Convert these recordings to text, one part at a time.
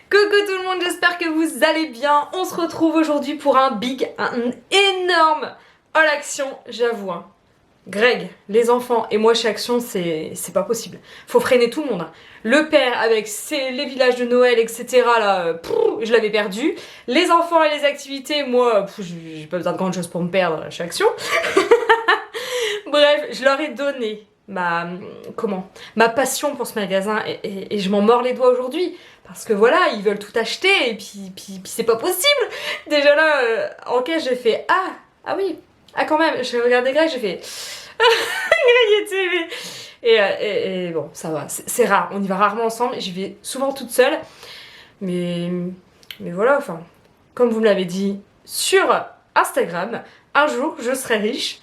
Coucou tout le monde, j'espère que vous allez bien. On se retrouve aujourd'hui pour un énorme all action, j'avoue. Greg, les enfants et moi chez Action, c'est pas possible. Faut freiner tout le monde. Le père avec les villages de Noël, etc. là, je l'avais perdu. Les enfants et les activités, moi, j'ai pas besoin de grande chose pour me perdre chez Action. Bref, je leur ai donné ma passion pour ce magasin et je m'en mords les doigts aujourd'hui parce que voilà, ils veulent tout acheter et puis c'est pas possible. Déjà là, en caisse, j'ai fait ah oui, quand même, j'ai regardé Greg, j'ai fait Greg était aimé. Et bon, ça va, c'est rare, on y va rarement ensemble, j'y vais souvent toute seule, mais voilà, enfin, comme vous me l'avez dit sur Instagram, un jour je serai riche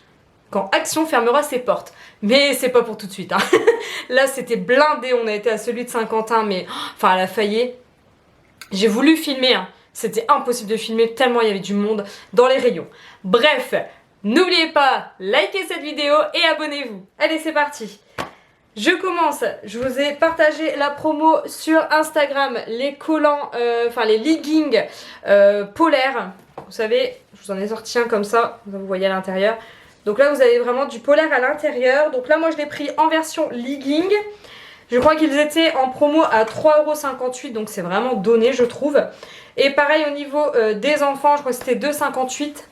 quand Action fermera ses portes. Mais c'est pas pour tout de suite. Hein. Là, c'était blindé. On a été à celui de Saint-Quentin, mais enfin à la Fayet. J'ai voulu filmer. Hein. C'était impossible de filmer tellement il y avait du monde dans les rayons. Bref, n'oubliez pas, likez cette vidéo et abonnez-vous. Allez, c'est parti. Je commence. Je vous ai partagé la promo sur Instagram. Les collants, les leggings polaires. Vous savez, je vous en ai sorti un comme ça. Vous voyez à l'intérieur. Donc là, vous avez vraiment du polaire à l'intérieur. Donc là, moi, je l'ai pris en version legging. Je crois qu'ils étaient en promo à 3,58 €. Donc c'est vraiment donné, je trouve. Et pareil au niveau des enfants, je crois que c'était 2,58 €.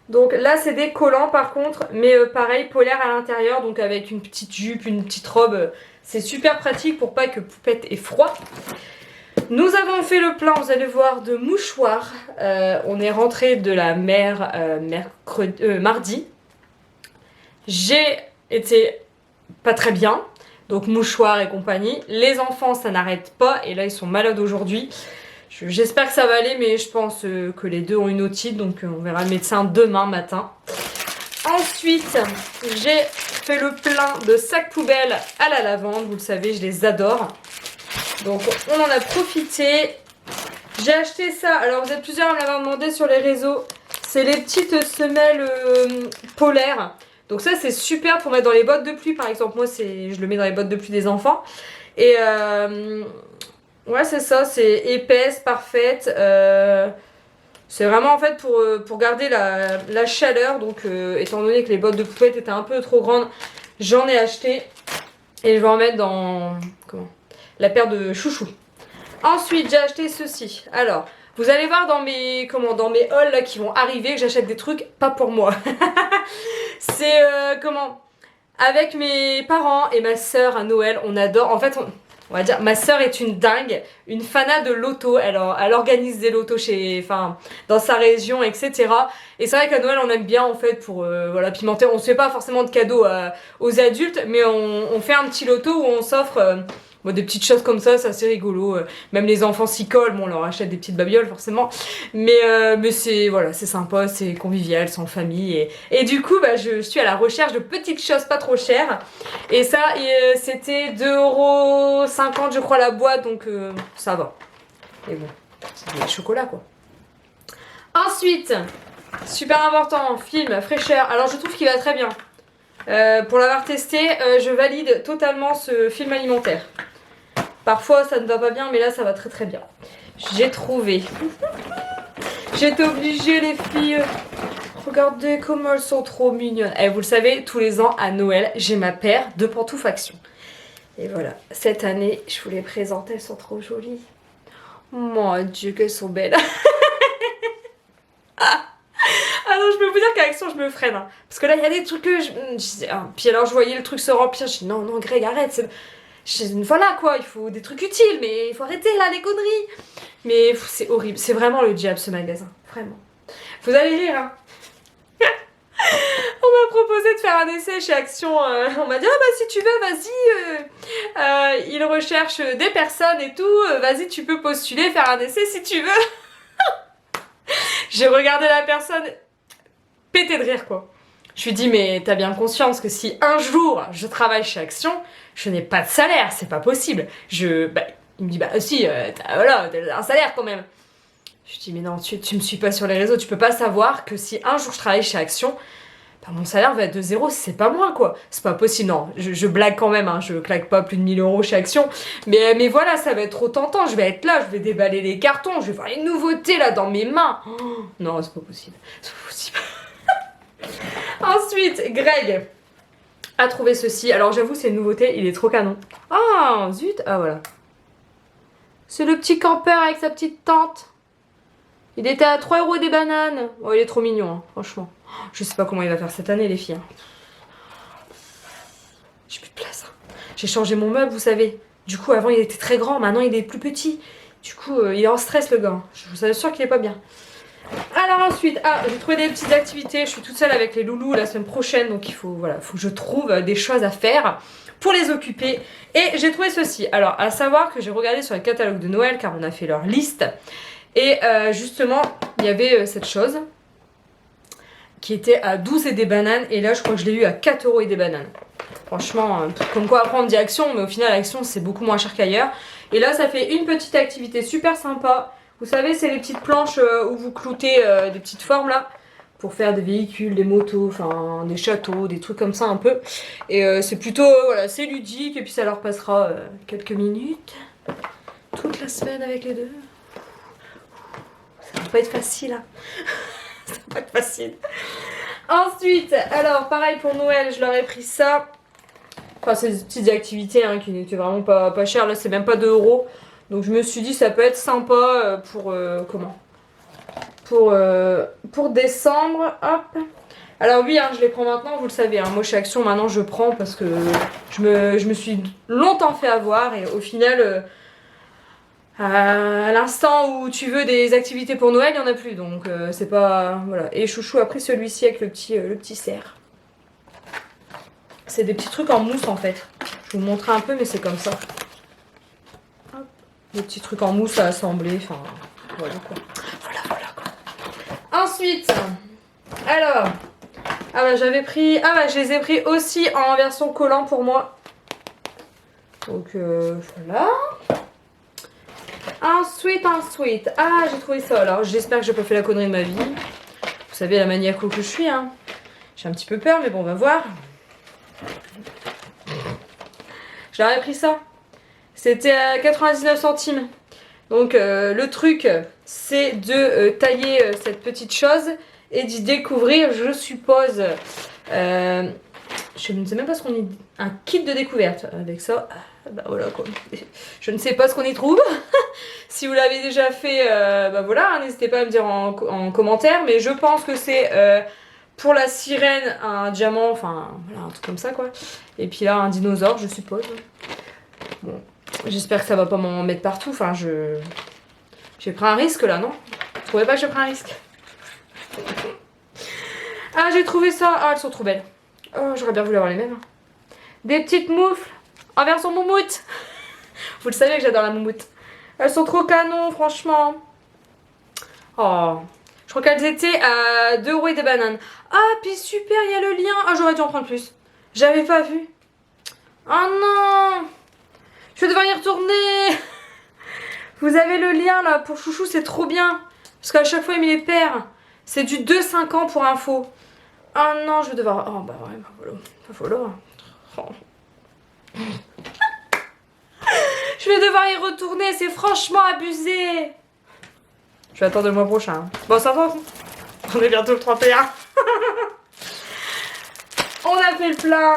Donc là, c'est des collants par contre. Mais pareil, polaire à l'intérieur. Donc avec une petite jupe, une petite robe. C'est super pratique pour pas que Poupette ait froid. Nous avons fait le plein, vous allez voir, de mouchoirs. On est rentré de la mer mardi. J'ai été pas très bien, donc mouchoirs et compagnie. Les enfants, ça n'arrête pas, et là ils sont malades aujourd'hui. J'espère que ça va aller, mais je pense que les deux ont une otite, donc on verra le médecin demain matin. Ensuite, j'ai fait le plein de sacs poubelles à la lavande. Vous le savez, je les adore. Donc on en a profité. J'ai acheté ça, alors vous êtes plusieurs à me l'avoir demandé sur les réseaux. C'est les petites semelles polaires. Donc ça c'est super pour mettre dans les bottes de pluie par exemple. Moi je le mets dans les bottes de pluie des enfants. Et ouais c'est ça, c'est épaisse, parfaite. C'est vraiment en fait pour garder la chaleur. Donc étant donné que les bottes de Poupette étaient un peu trop grandes, j'en ai acheté. Et je vais en mettre dans la paire de chouchous. Ensuite, j'ai acheté ceci. Alors, vous allez voir dans mes hauls là, qui vont arriver que j'achète des trucs pas pour moi. C'est avec mes parents et ma soeur à Noël, on adore. En fait, on va dire, ma soeur est une dingue, une fanat de loto. Elle organise des lotos dans sa région, etc. Et c'est vrai qu'à Noël, on aime bien en fait pour pimenter. On se fait pas forcément de cadeaux aux adultes, mais on fait un petit loto où on s'offre des petites choses comme ça, c'est assez rigolo. Même les enfants s'y collent, bon, on leur achète des petites babioles forcément. Mais c'est sympa, c'est convivial, c'est en famille. Et du coup, je suis à la recherche de petites choses pas trop chères. Et ça, c'était 2,50 € je crois la boîte, donc ça va. Et bon, c'est du chocolat quoi. Ensuite, super important, film fraîcheur. Alors je trouve qu'il va très bien. Pour l'avoir testé, je valide totalement ce film alimentaire. Parfois ça ne va pas bien, mais là ça va très très bien. J'ai trouvé. J'étais obligée les filles. Regardez comment elles sont trop mignonnes. Et vous le savez, tous les ans à Noël, j'ai ma paire de pantoufles Action. Et voilà, cette année, je vous les présente, elles sont trop jolies. Mon Dieu, qu'elles sont belles. Ah non, je peux vous dire qu'à Action, je me freine. Hein. Parce que là, il y a des trucs que puis alors, je voyais le truc se remplir. Je dis non, Greg, arrête. Voilà quoi, il faut des trucs utiles, mais il faut arrêter là, les conneries. Mais c'est horrible. C'est vraiment le diable, ce magasin. Vraiment. Vous allez rire, hein. On m'a proposé de faire un essai chez Action. On m'a dit, si tu veux, vas-y. Ils recherchent des personnes et tout. Vas-y, tu peux postuler, faire un essai si tu veux. J'ai regardé la personne pété de rire quoi. Je lui dis mais t'as bien conscience que si un jour je travaille chez Action, je n'ai pas de salaire, c'est pas possible. Il me dit si, t'as un salaire quand même. Je lui dis mais non, tu me suis pas sur les réseaux, tu peux pas savoir que si un jour je travaille chez Action, bah, mon salaire va être de 0 si c'est pas moins, quoi. C'est pas possible, non. Je blague quand même, hein, je claque pas plus de 1000 euros chez Action. Mais voilà, ça va être trop tentant. Je vais être là, je vais déballer les cartons, je vais voir les nouveautés là dans mes mains. Oh, non, c'est pas possible. C'est pas possible. Ensuite, Greg a trouvé ceci. Alors j'avoue, c'est une nouveauté, il est trop canon. Ah, zut, ah voilà. C'est le petit campeur avec sa petite tente. Il était à 3 € des bananes. Oh, il est trop mignon, hein, franchement. Je sais pas comment il va faire cette année, les filles. J'ai plus de place. J'ai changé mon meuble, vous savez. Du coup, avant, il était très grand. Maintenant, il est plus petit. Du coup, il est en stress, le gars. Je vous assure qu'il est pas bien. Alors ensuite, j'ai trouvé des petites activités. Je suis toute seule avec les loulous la semaine prochaine. Donc, voilà, faut que je trouve des choses à faire pour les occuper. Et j'ai trouvé ceci. Alors, à savoir que j'ai regardé sur le catalogue de Noël, car on a fait leur liste. Et justement, il y avait cette chose qui était à 12 et des bananes. Et là, je crois que je l'ai eu à 4 € et des bananes. Franchement, comme quoi après on dit Action, mais au final, Action, c'est beaucoup moins cher qu'ailleurs. Et là, ça fait une petite activité super sympa. Vous savez, c'est les petites planches où vous cloutez des petites formes là. Pour faire des véhicules, des motos, enfin des châteaux, des trucs comme ça un peu. Et c'est plutôt, voilà, c'est ludique. Et puis ça leur passera quelques minutes. Toute la semaine avec les deux. Ça va pas être facile, hein. Ça va pas être facile. Ensuite, alors pareil pour Noël, je leur ai pris ça. Enfin, c'est des petites activités hein, qui n'étaient vraiment pas chères. Là, c'est même pas 2 €. Donc je me suis dit, ça peut être sympa pour pour décembre. Hop. Alors oui, hein, je les prends maintenant, vous le savez. Hein, moi, chez Action, maintenant, je prends parce que je me suis longtemps fait avoir. Et au final... à l'instant où tu veux des activités pour Noël, il n'y en a plus, donc c'est pas... Voilà. Et Chouchou a pris celui-ci avec le petit cerf. C'est des petits trucs en mousse en fait. Je vais vous montrer un peu, mais c'est comme ça. Hop. Des petits trucs en mousse à assembler, enfin... Voilà quoi. Voilà quoi. Ensuite, alors... Ah bah j'avais pris... Ah bah je les ai pris aussi en version collant pour moi. Donc voilà... Ensuite, j'ai trouvé ça. Alors, j'espère que j'ai pas fait la connerie de ma vie. Vous savez, la maniaco que je suis, hein. J'ai un petit peu peur, mais bon, on va voir. Je leur ai pris ça. C'était à 99 centimes. Donc, le truc, c'est de tailler cette petite chose et d'y découvrir, je suppose... je ne sais même pas ce qu'on y... Un kit de découverte avec ça. Bah voilà quoi. Je ne sais pas ce qu'on y trouve. Si vous l'avez déjà fait, bah voilà, hein, n'hésitez pas à me dire en commentaire. Mais je pense que c'est pour la sirène un diamant, enfin voilà, un truc comme ça quoi. Et puis là un dinosaure, je suppose. Bon, j'espère que ça va pas m'en mettre partout. Enfin, j'ai pris un risque là, non? Vous trouvez pas que j'ai pris un risque? Ah, j'ai trouvé ça. Ah, elles sont trop belles. Oh, j'aurais bien voulu avoir les mêmes. Des petites moufles en version moumoute. Vous le savez que j'adore la moumoute. Elles sont trop canon, franchement. Oh, je crois qu'elles étaient à 2 € et des bananes. Ah, puis super, il y a le lien. Ah, j'aurais dû en prendre plus. J'avais pas vu. Oh non, je vais devoir y retourner. Vous avez le lien là pour Chouchou, c'est trop bien. Parce qu'à chaque fois, il me les perd. C'est du 2,50 pour info. Oh non, je vais devoir... Oh bah ouais, bah voilà. Pas falloir. Oh. Je vais devoir y retourner, c'est franchement abusé. Je vais attendre le mois prochain. Bon, ça va. On est bientôt le 31. On a fait le plein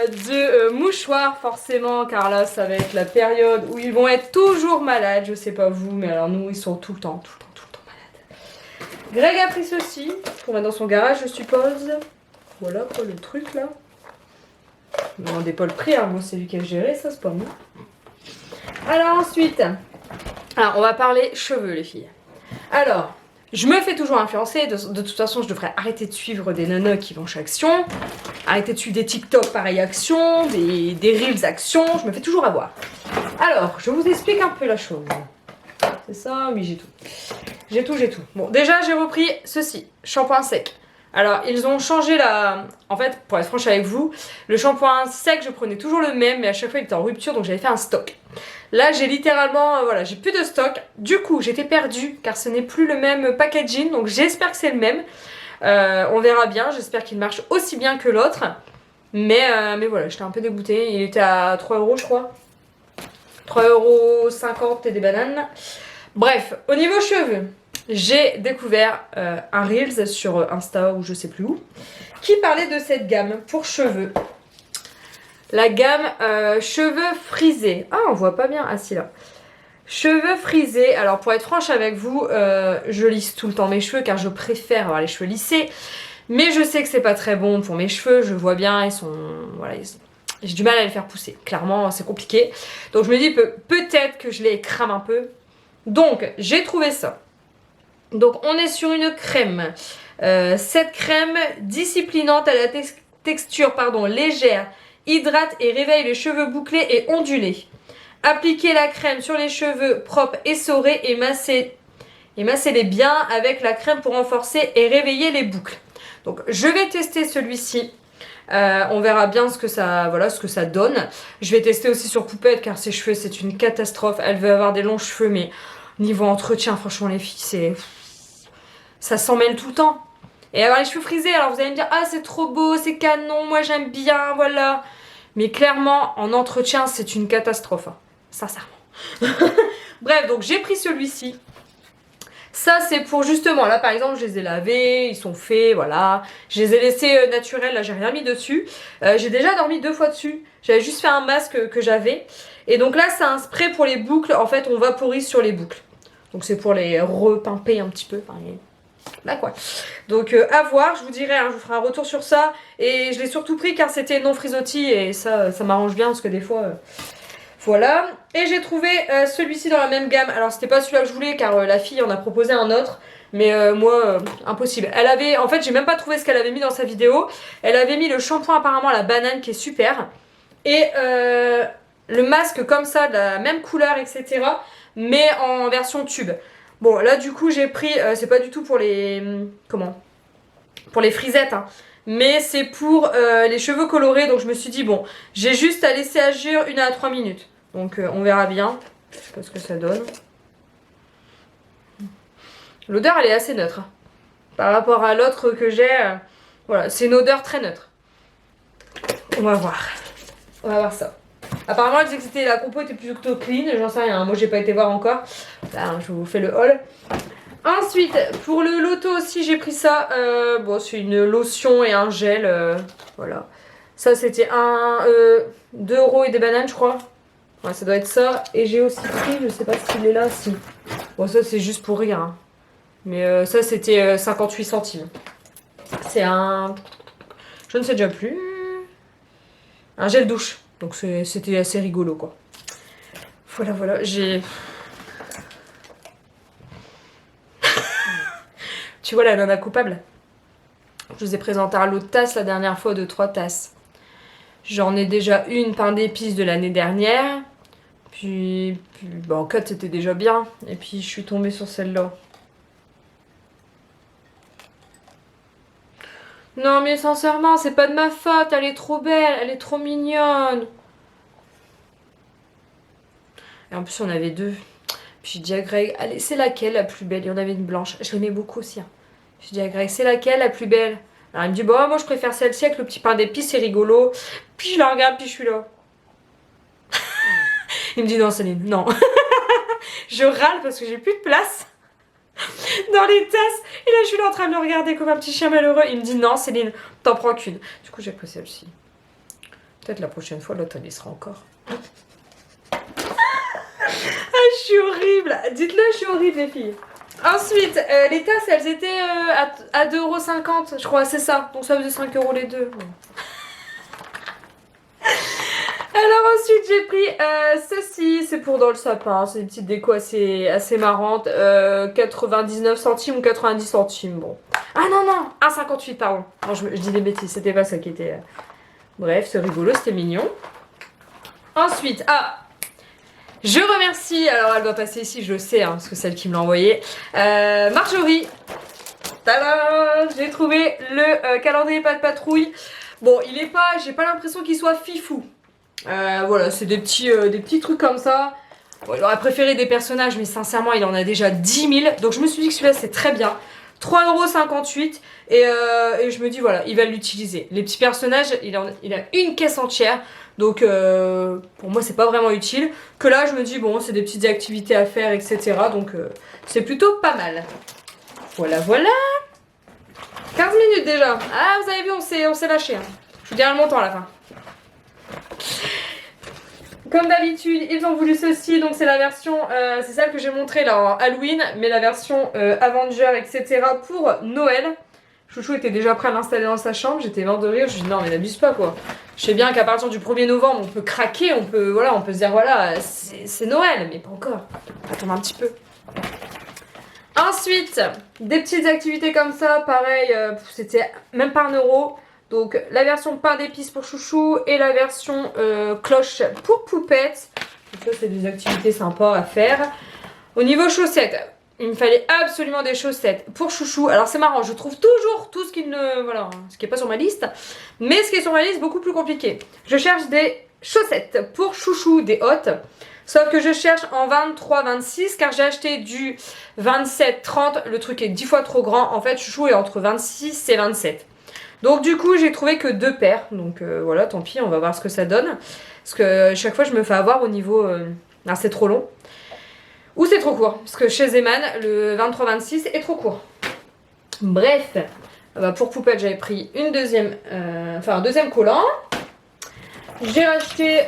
de mouchoirs, forcément, car là, ça va être la période où ils vont être toujours malades. Je sais pas vous, mais alors nous, ils sont tout le temps malades. Greg a pris ceci pour mettre dans son garage, je suppose. Voilà quoi, le truc là. Ne demandez pas le prix, hein. Moi, c'est lui qui a géré ça, c'est pas moi. Alors ensuite, on va parler cheveux les filles. Alors, je me fais toujours influencer, de toute façon je devrais arrêter de suivre des nanas qui vont chez Action, arrêter de suivre des TikTok pareil Action, des Reels Action, je me fais toujours avoir. Alors, je vous explique un peu la chose. C'est ça, oui j'ai tout. Bon, déjà j'ai repris ceci, shampoing sec. Alors, ils ont changé la... En fait, pour être franche avec vous, le shampoing sec, je prenais toujours le même, mais à chaque fois, il était en rupture, donc j'avais fait un stock. Là, j'ai littéralement... voilà, j'ai plus de stock. Du coup, j'étais perdue, car ce n'est plus le même packaging, donc j'espère que c'est le même. On verra bien, j'espère qu'il marche aussi bien que l'autre. Mais voilà, j'étais un peu dégoûtée. Il était à 3 euros, je crois. 3,50 € et des bananes. Bref, au niveau cheveux, j'ai découvert un Reels sur Insta ou je sais plus où qui parlait de cette gamme pour cheveux. La gamme cheveux frisés. Ah, on voit pas bien. Ah, si, là. Cheveux frisés. Alors, pour être franche avec vous, je lisse tout le temps mes cheveux car je préfère avoir les cheveux lissés. Mais je sais que c'est pas très bon pour mes cheveux. Je vois bien, ils sont... Voilà, j'ai du mal à les faire pousser. Clairement, c'est compliqué. Donc, je me dis peut-être que je les crame un peu. Donc, j'ai trouvé ça. Donc, on est sur une crème. Cette crème disciplinante à la texture légère, hydrate et réveille les cheveux bouclés et ondulés. Appliquez la crème sur les cheveux propres essorés et massez-les bien avec la crème pour renforcer et réveiller les boucles. Donc, je vais tester celui-ci. On verra bien ce que ça donne. Je vais tester aussi sur Poupette car ses cheveux c'est une catastrophe. Elle veut avoir des longs cheveux mais niveau entretien franchement les filles ça s'en mêle tout le temps. Et avoir les cheveux frisés, alors vous allez me dire ah c'est trop beau, c'est canon, moi j'aime bien, voilà. Mais clairement en entretien c'est une catastrophe, hein. Sincèrement. Bref, donc j'ai pris celui-ci. Ça c'est pour justement, là par exemple je les ai lavés, ils sont faits, voilà. Je les ai laissés naturels, là j'ai rien mis dessus. J'ai déjà dormi 2 fois dessus. J'avais juste fait un masque que j'avais. Et donc là c'est un spray pour les boucles, en fait on vaporise sur les boucles. Donc c'est pour les repimper un petit peu, enfin, là quoi. Donc à voir, je vous dirai, hein, je vous ferai un retour sur ça. Et je l'ai surtout pris car c'était non frisottis et ça m'arrange bien parce que des fois... Voilà, et j'ai trouvé celui-ci dans la même gamme. Alors c'était pas celui-là que je voulais car la fille en a proposé un autre. Mais moi, impossible. Elle avait, en fait j'ai même pas trouvé ce qu'elle avait mis dans sa vidéo. Elle avait mis le shampoing apparemment à la banane qui est super. Et le masque comme ça, de la même couleur, etc. Mais en version tube. Bon là du coup j'ai pris, c'est pas du tout pour les... pour les frisettes, hein. Mais c'est pour les cheveux colorés. Donc je me suis dit bon, j'ai juste à laisser agir 1 à 3 minutes. Donc on verra bien. Je sais pas ce que ça donne. L'odeur elle est assez neutre, hein. Par rapport à l'autre que j'ai, voilà, c'est une odeur très neutre. On va voir. On va voir ça. Apparemment elle disait que c'était, la compo était plutôt clean, j'en sais rien, moi j'ai pas été voir encore. Là je vous fais le haul. Ensuite, pour le loto aussi, j'ai pris ça. Bon, c'est une lotion et un gel. Voilà. Ça, c'était 2 € et des bananes, je crois. Ouais, ça doit être ça. Et j'ai aussi pris, je sais pas s'il est là, si. Bon, ça, c'est juste pour rire, hein. Mais ça, c'était 58 centimes. C'est un... Je ne sais déjà plus. Un gel douche. Donc, c'était assez rigolo, quoi. Voilà. J'ai... Tu vois la nana coupable? Je vous ai présenté un lot de tasses la dernière fois de 3 tasses. J'en ai déjà une pain d'épices de l'année dernière. Puis bah, en 4 c'était déjà bien. Et puis je suis tombée sur celle-là. Non mais sincèrement, c'est pas de ma faute. Elle est trop belle, elle est trop mignonne. Et en plus on avait 2. Puis j'ai dit à Greg, allez, c'est laquelle la plus belle? Il y en avait une blanche. Je l'aimais beaucoup aussi, hein. J'ai dit à Greg, c'est laquelle la plus belle? Alors il me dit, bon, moi je préfère celle-ci avec le petit pain d'épices, c'est rigolo. Puis je la regarde, puis je suis là. Il me dit, non Céline, non. Je râle parce que j'ai plus de place dans les tasses. Et là je suis là en train de le regarder comme un petit chien malheureux. Il me dit, non Céline, t'en prends qu'une. Du coup j'ai pris celle-ci. Peut-être la prochaine fois l'autre elle y sera encore. Ah, je suis horrible. Dites-le, je suis horrible les filles. Ensuite, les tasses, elles étaient à 2,50 €, je crois, c'est ça. Donc ça faisait 5 € les deux. Bon. Alors ensuite, j'ai pris ceci. C'est pour dans le sapin. C'est une petite déco assez marrante. 99 centimes ou 90 centimes. Bon. Ah non, 1,58 pardon. Non, je dis des bêtises, c'était pas ça qui était... Bref, c'est rigolo, c'était mignon. Ensuite, je remercie, alors elle va passer ici, je le sais, hein, parce que c'est elle qui me l'a envoyé. Marjorie. Tadam! J'ai trouvé le calendrier pas de patrouille. Bon, il est pas, j'ai pas l'impression qu'il soit fifou. Voilà, c'est des petits trucs comme ça. Bon, j'aurais préféré des personnages, mais sincèrement, il en a déjà 10 000. Donc je me suis dit que celui-là, c'est très bien. 3,58 € et je me dis voilà, il va l'utiliser. Les petits personnages, il a une caisse entière. Donc pour moi c'est pas vraiment utile. Que là je me dis bon c'est des petites activités à faire etc. Donc c'est plutôt pas mal. Voilà voilà. 15 minutes déjà. Ah vous avez vu on s'est lâché. Hein. Je vous dirai le montant à la fin. Comme d'habitude ils ont voulu ceci. Donc c'est la version, c'est celle que j'ai montrée là en Halloween. Mais la version Avenger etc. pour Noël. Chouchou était déjà prêt à l'installer dans sa chambre, j'étais mort de rire, je dis non mais n'abuse pas quoi. Je sais bien qu'à partir du 1er novembre on peut craquer, on peut se dire voilà c'est Noël, mais pas encore. Attends un petit peu. Ensuite, des petites activités comme ça, pareil, c'était même pas 1 €. Donc la version pain d'épices pour Chouchou et la version cloche pour Poupette. Donc ça c'est des activités sympas à faire. Au niveau chaussettes, il me fallait absolument des chaussettes pour Chouchou. Alors c'est marrant, je trouve toujours tout ce qui ne, voilà, ce qui n'est pas sur ma liste. Mais ce qui est sur ma liste, beaucoup plus compliqué. Je cherche des chaussettes pour Chouchou, des hautes. Sauf que je cherche en 23-26 car j'ai acheté du 27-30. Le truc est 10 fois trop grand. En fait, Chouchou est entre 26 et 27. Donc du coup, j'ai trouvé que 2 paires. Donc voilà, tant pis, on va voir ce que ça donne. Parce que chaque fois, je me fais avoir au niveau... Ah, c'est trop long. Ou c'est trop court, parce que chez Zeman, le 23-26 est trop court. Bref, pour Poupette, j'avais pris un deuxième collant. J'ai racheté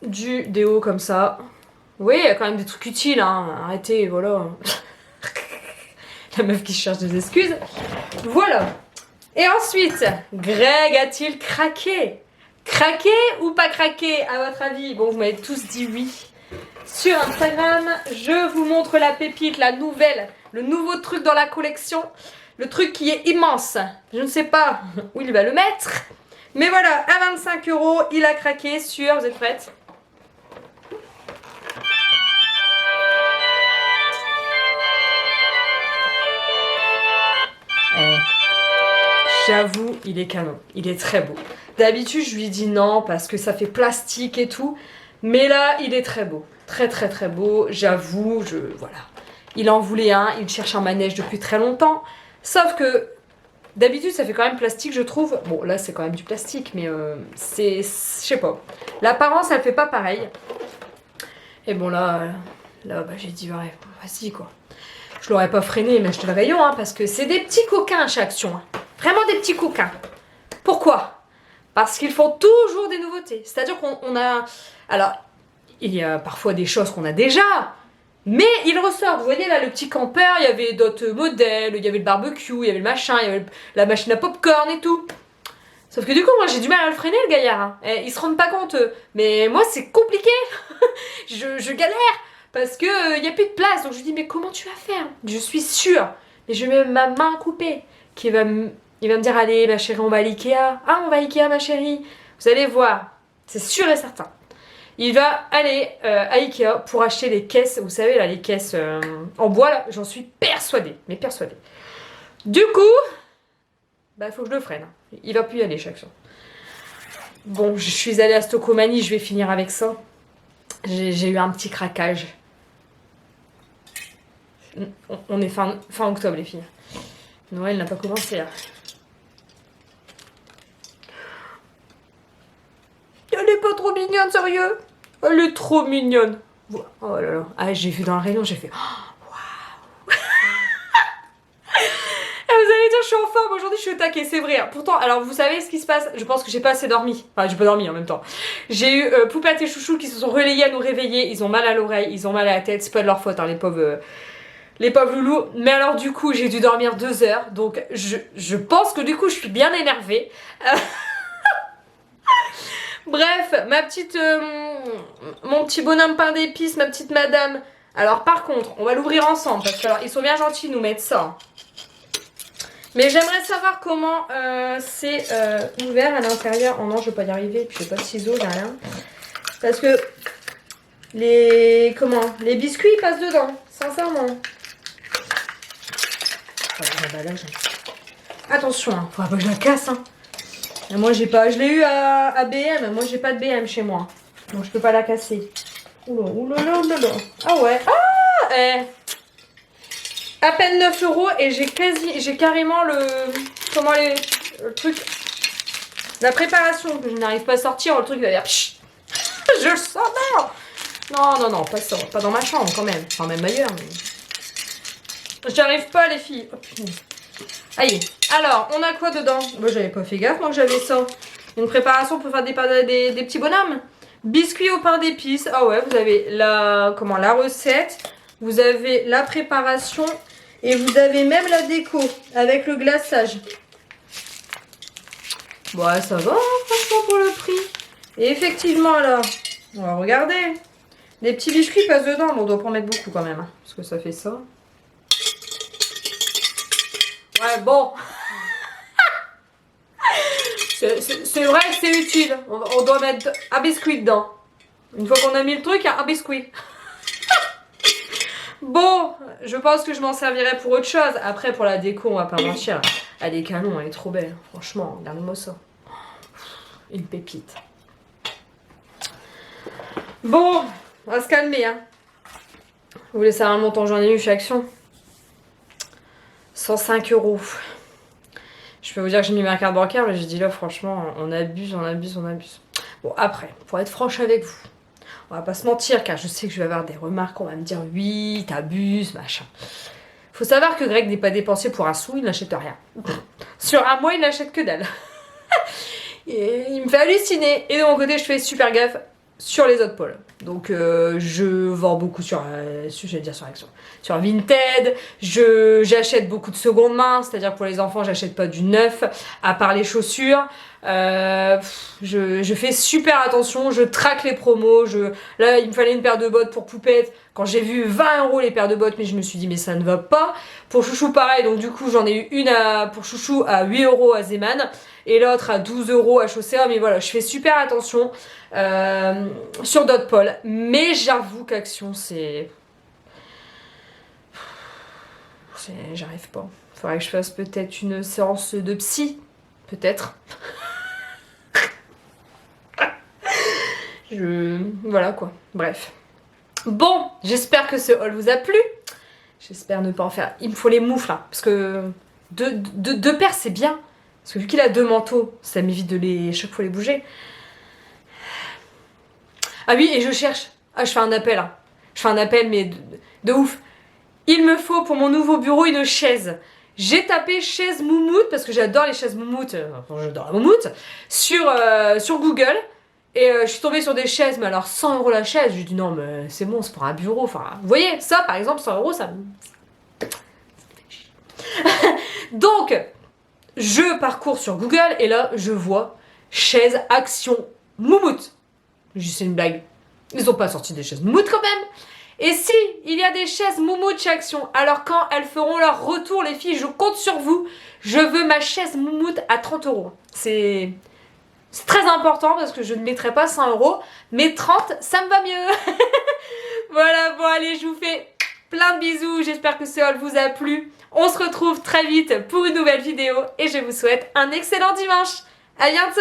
du déo comme ça. Oui, il y a quand même des trucs utiles, hein. Arrêtez, voilà. La meuf qui cherche des excuses. Voilà. Et ensuite, Greg a-t-il craqué? Craqué ou pas craqué, à votre avis? Bon, vous m'avez tous dit oui. Sur Instagram, je vous montre la pépite, la nouvelle, le nouveau truc dans la collection. Le truc qui est immense. Je ne sais pas où il va le mettre. Mais voilà, à 25 €, il a craqué sur... Vous êtes prêtes? J'avoue, il est canon. Il est très beau. D'habitude, je lui dis non parce que ça fait plastique et tout. Mais là, il est très beau. Très très très beau. J'avoue, voilà. Il en voulait un. Il cherche un manège depuis très longtemps. Sauf que d'habitude, ça fait quand même plastique, je trouve. Bon, là, c'est quand même du plastique, mais c'est... Je sais pas. L'apparence, elle fait pas pareil. Et bon, là bah, j'ai dit, ouais, vas-y, quoi. Je l'aurais pas freiné, mais acheté le rayon, hein, parce que c'est des petits coquins chez Action. Hein. Vraiment des petits coquins. Pourquoi? Parce qu'ils font toujours des nouveautés. C'est-à-dire qu'on a... Alors, il y a parfois des choses qu'on a déjà, mais ils ressortent. Vous voyez là, le petit campeur, il y avait d'autres modèles, il y avait le barbecue, il y avait le machin, il y avait la machine à popcorn et tout. Sauf que du coup, moi, j'ai du mal à le freiner, le gaillard. Hein. Ils se rendent pas compte, eux. Mais moi, c'est compliqué. je galère. Parce que y a plus de place. Donc je lui dis, mais comment tu vas faire? Je suis sûre. Et je mets ma main coupée. Il va me dire, allez, ma chérie, on va à l'Ikea. Ah, on va à Ikea, ma chérie. Vous allez voir. C'est sûr et certain. Il va aller à Ikea pour acheter les caisses. Vous savez, là, les caisses en bois, là. J'en suis persuadée. Mais persuadée. Du coup, bah, il faut que je le freine. Il va plus y aller chaque fois. Bon, je suis allée à Stocomanie. Je vais finir avec ça. J'ai eu un petit craquage. On est fin octobre, les filles. Noël n'a pas commencé, là. Elle est pas trop mignonne, sérieux? Elle est trop mignonne. Oh là là. Ah, j'ai vu dans le rayon, j'ai fait... Waouh. Vous allez dire, je suis en forme. Aujourd'hui, je suis au taquet, c'est vrai. Pourtant, alors, vous savez ce qui se passe? Je pense que j'ai pas assez dormi. Enfin, j'ai pas dormi en même temps. J'ai eu Poupette et Chouchou qui se sont relayés à nous réveiller. Ils ont mal à l'oreille, ils ont mal à la tête. C'est pas de leur faute, hein, les pauvres... Les pauvres loulous. Mais alors du coup j'ai dû dormir 2 heures. Donc je pense que du coup je suis bien énervée. Bref, ma petite... mon petit bonhomme pain d'épices, ma petite madame. Alors par contre, on va l'ouvrir ensemble. Parce que alors ils sont bien gentils de nous mettre ça. Mais j'aimerais savoir comment c'est ouvert à l'intérieur. Oh non, je vais pas y arriver. Puis j'ai pas de ciseaux, j'ai rien. Parce que les biscuits ils passent dedans. Sincèrement. Attention, hein, faudra pas que je la casse. Hein. Et moi j'ai pas, je l'ai eu à BM, moi j'ai pas de BM chez moi, donc je peux pas la casser. Oula, oula, oula, oula. Ah ouais, ah, À peine 9 € et j'ai carrément le truc, la préparation que je n'arrive pas à sortir. Le truc va dire, je le sens bien. Non, pas ça, pas dans ma chambre quand même, enfin même ailleurs. Mais... J'y arrive pas les filles. Oh, putain. Allez, alors on a quoi dedans? Moi j'avais pas fait gaffe moi que j'avais ça. Une préparation pour faire des petits bonhommes. Biscuits au pain d'épices. Ah ouais, vous avez la recette, vous avez la préparation et vous avez même la déco avec le glaçage. Ouais, ça va, franchement, pour le prix. Et effectivement, là, on va regarder. Les petits biscuits passent dedans, mais on doit pas en mettre beaucoup quand même, hein, parce que ça fait ça. Ouais, bon. C'est vrai que c'est utile. On doit mettre un biscuit dedans. Une fois qu'on a mis le truc, il y a un biscuit. Bon, je pense que je m'en servirai pour autre chose. Après, pour la déco, on va pas mentir. Elle est canon, elle est trop belle. Franchement, regarde-moi ça. Une pépite. Bon, on va se calmer. Hein. Vous voulez savoir le montant j'en ai eu chez Action? 105 €. Je peux vous dire que j'ai mis ma carte bancaire, mais j'ai dit là, franchement, on abuse. Bon, après, pour être franche avec vous, on va pas se mentir, car je sais que je vais avoir des remarques, on va me dire oui, t'abuses, machin. Faut savoir que Greg n'est pas dépensier pour un sou, il n'achète rien. Sur un mois, il n'achète que dalle. Et il me fait halluciner. Et de mon côté, je fais super gaffe sur les autres pôles. Donc je vends beaucoup sur Action. Sur Vinted, j'achète beaucoup de seconde main, c'est-à-dire pour les enfants, j'achète pas du neuf, à part les chaussures. Je fais super attention, je traque les promos. Là, il me fallait une paire de bottes pour Poupette. Quand j'ai vu 20 € les paires de bottes, mais je me suis dit, mais ça ne va pas. Pour Chouchou, pareil, donc du coup, j'en ai eu une pour Chouchou à 8 € à Zeman et l'autre à 12 € à Chaussea. Mais voilà, je fais super attention sur d'autres pôles. Mais j'avoue qu'Action, j'arrive pas. Faudrait que je fasse peut-être une séance de psy. Peut-être. Voilà quoi. Bref. Bon, j'espère que ce haul vous a plu. J'espère ne pas en faire. Il me faut les moufles, hein, parce que deux paires, c'est bien. Parce que vu qu'il a 2 manteaux, ça m'évite de chaque fois les bouger. Ah oui, et je cherche. Ah, je fais un appel. Hein. Je fais un appel, mais de ouf. Il me faut pour mon nouveau bureau une chaise. J'ai tapé chaise moumoute, parce que j'adore les chaises moumoute. Enfin, j'adore la moumoute. Sur Google. Et je suis tombée sur des chaises, mais alors 100 € la chaise. J'ai dit non, mais c'est bon, c'est pour un bureau. Enfin, vous voyez, ça par exemple, 100 €, ça me fait chier. Donc, je parcours sur Google et là, je vois chaise Action moumoute. Je dis c'est une blague. Ils ont pas sorti des chaises moumoute quand même. Et si il y a des chaises moumoute chez Action, alors quand elles feront leur retour, les filles, je compte sur vous. Je veux ma chaise moumoute à 30 €. C'est très important parce que je ne mettrai pas 100 €, mais 30, ça me va mieux. Voilà, bon allez, je vous fais plein de bisous. J'espère que ce haul vous a plu. On se retrouve très vite pour une nouvelle vidéo et je vous souhaite un excellent dimanche. À bientôt.